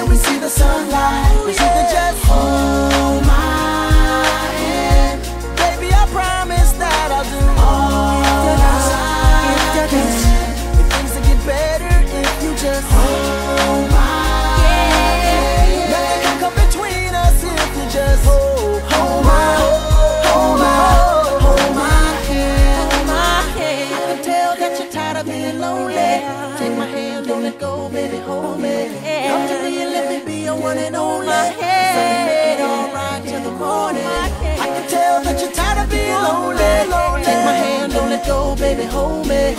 and we see the sunlight. Wish you could just hold my hand. Baby, I promise that I'll do all I can. If things will get better if you just hold my hand. Nothing can come between us if you just hold my hand. I can tell that you're tired of being lonely. Take my hand, don't let go, baby, hold me. Come to me and let me be your one and only. So we make it alright till the morning. I can tell that you're tired of being lonely. Take my hand, don't let go, baby, hold me.